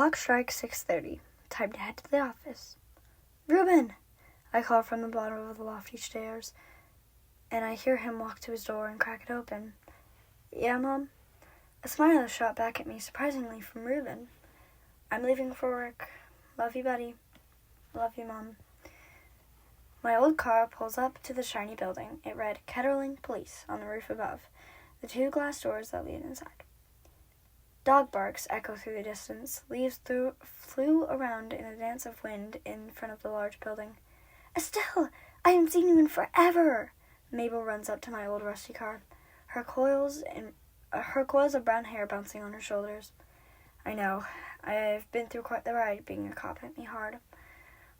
clock strikes 6:30. Time to head to the office. "Reuben!" I call from the bottom of the lofty stairs, and I hear him walk to his door and crack it open. "Yeah, Mom?" A smile shot back at me, surprisingly, from Reuben. "I'm leaving for work. Love you, buddy." "Love you, Mom." My old car pulls up to the shiny building. It read Kettering Police on the roof above, the 2 glass doors that lead inside. Dog barks echo through the distance. Leaves flew around in a dance of wind in front of the large building. "Estelle, I haven't seen you in forever!" Mabel runs up to my old rusty car, her coils of brown hair bouncing on her shoulders. "I know. I've been through quite the ride. Being a cop hit me hard."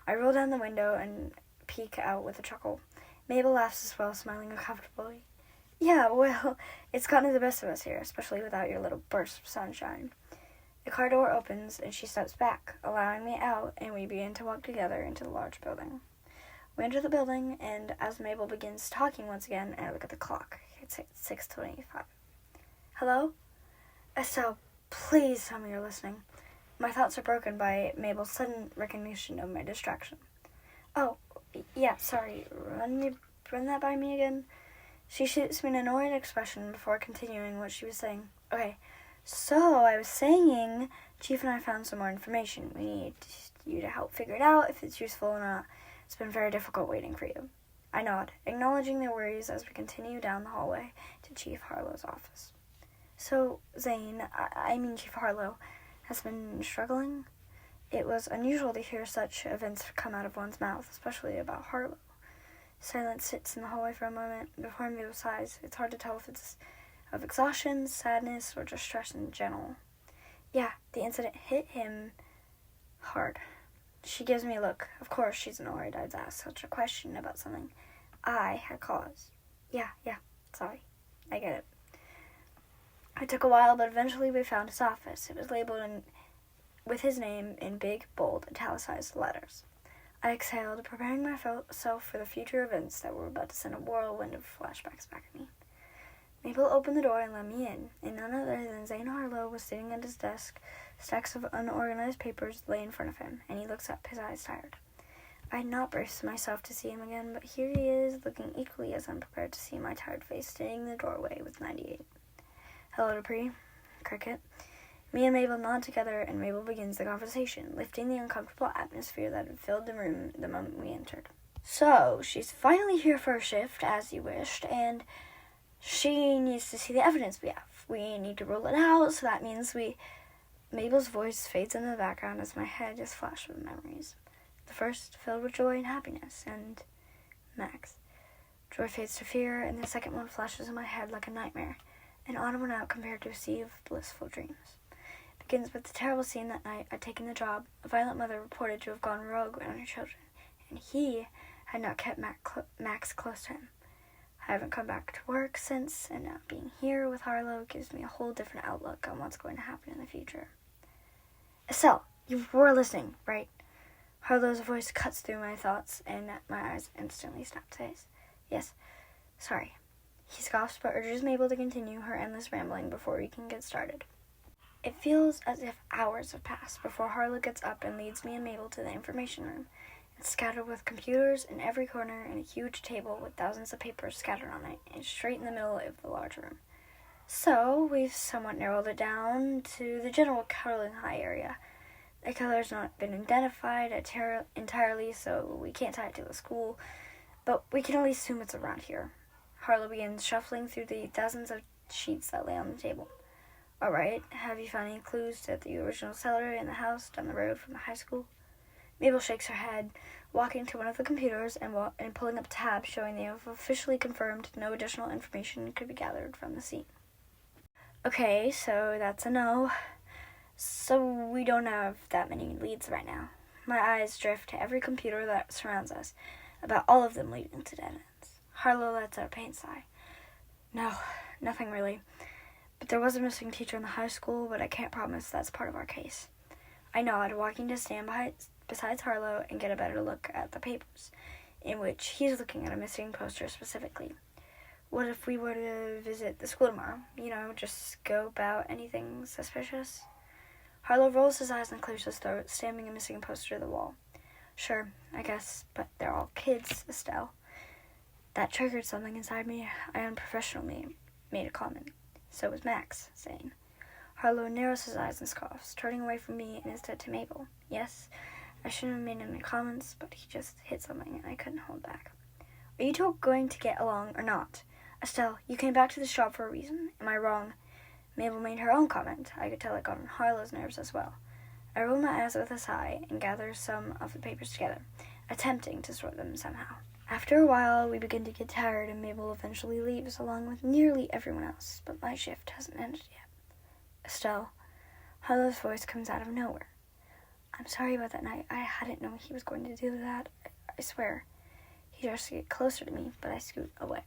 I roll down the window and peek out with a chuckle. Mabel laughs as well, smiling uncomfortably. "Yeah, well, it's gotten to the best of us here, especially without your little burst of sunshine." The car door opens and she steps back, allowing me out, and we begin to walk together into the large building. We enter the building, and as Mabel begins talking once again, I look at the clock. It's 6:25. "Hello? Estelle, please tell me you're listening." My thoughts are broken by Mabel's sudden recognition of my distraction. "Oh, yeah, sorry. Run that by me again." She shoots me an annoyed expression before continuing what she was saying. "Okay, so I was saying, Chief and I found some more information. We need you to help figure it out, if it's useful or not. It's been very difficult waiting for you." I nod, acknowledging their worries as we continue down the hallway to Chief Harlow's office. "So, Zane, Chief Harlow, has been struggling?" It was unusual to hear such events come out of one's mouth, especially about Harlow. Silence sits in the hallway for a moment before Mabel sighs. It's hard to tell if it's of exhaustion, sadness, or just stress in general. "Yeah, the incident hit him hard." She gives me a look. Of course she's annoyed I'd ask such a question about something I had caused. Yeah, sorry. I get it." It took a while, but eventually we found his office. It was labeled with his name in big, bold, italicized letters. I exhaled, preparing myself for the future events that were about to send a whirlwind of flashbacks back at me. Mabel opened the door and let me in, and none other than Zane Harlow was sitting at his desk. Stacks of unorganized papers lay in front of him, and he looks up, his eyes tired. I had not braced myself to see him again, but here he is, looking equally as unprepared to see my tired face standing in the doorway with 98. "Hello, Dupree." Cricket. Me and Mabel nod together, and Mabel begins the conversation, lifting the uncomfortable atmosphere that had filled the room the moment we entered. "So, she's finally here for a shift, as you wished, and she needs to see the evidence we have. We need to rule it out, so that means we..." Mabel's voice fades into the background as my head is flashed with memories. The first filled with joy and happiness, and Max. Joy fades to fear, and the second one flashes in my head like a nightmare, an odd one out compared to a sea of blissful dreams. It begins with the terrible scene that night I'd taken the job. A violent mother reported to have gone rogue on her children, and he had not kept Max close to him. I haven't come back to work since, and now being here with Harlow gives me a whole different outlook on what's going to happen in the future. "Estelle, you were listening, right?" Harlow's voice cuts through my thoughts, and my eyes instantly snap to his. "Yes, sorry." He scoffs but urges Mabel to continue her endless rambling before we can get started. It feels as if hours have passed before Harlow gets up and leads me and Mabel to the information room. It's scattered with computers in every corner and a huge table with thousands of papers scattered on it, and straight in the middle of the large room. So, we've somewhat narrowed it down to the general Caroline High area. The killer's not been identified entirely, so we can't tie it to the school, but we can at least assume it's around here. Harlow begins shuffling through the thousands of sheets that lay on the table. "All right, have you found any clues to the original seller in the house down the road from the high school?" Mabel shakes her head, walking to one of the computers and pulling up a tab showing they have officially confirmed no additional information could be gathered from the scene. "Okay, so that's a no. So we don't have that many leads right now." My eyes drift to every computer that surrounds us, about all of them leading to dead ends. Harlow lets out a faint sigh. "No, nothing really. But there was a missing teacher in the high school, but I can't promise that's part of our case." I nod, walking to stand beside Harlow and get a better look at the papers, in which he's looking at a missing poster specifically. "What if we were to visit the school tomorrow? Just go about anything suspicious?" Harlow rolls his eyes and clears his throat, stamping a missing poster to the wall. Sure, I guess, but they're all kids, Estelle. That triggered something inside me. I unprofessionally made a comment. So was Max, saying. Harlow narrows his eyes and scoffs, turning away from me and instead to Mabel. Yes, I shouldn't have made any comments, but he just hit something and I couldn't hold back. Are you two going to get along or not? Estelle, you came back to the shop for a reason. Am I wrong? Mabel made her own comment. I could tell it got on Harlow's nerves as well. I rolled my eyes with a sigh and gathered some of the papers together, attempting to sort them somehow. After a while, we begin to get tired, and Mabel eventually leaves, along with nearly everyone else, but my shift hasn't ended yet. Estelle, Harlow's voice comes out of nowhere. I'm sorry about that night. I hadn't known he was going to do that. I swear. He tries to get closer to me, but I scoot away.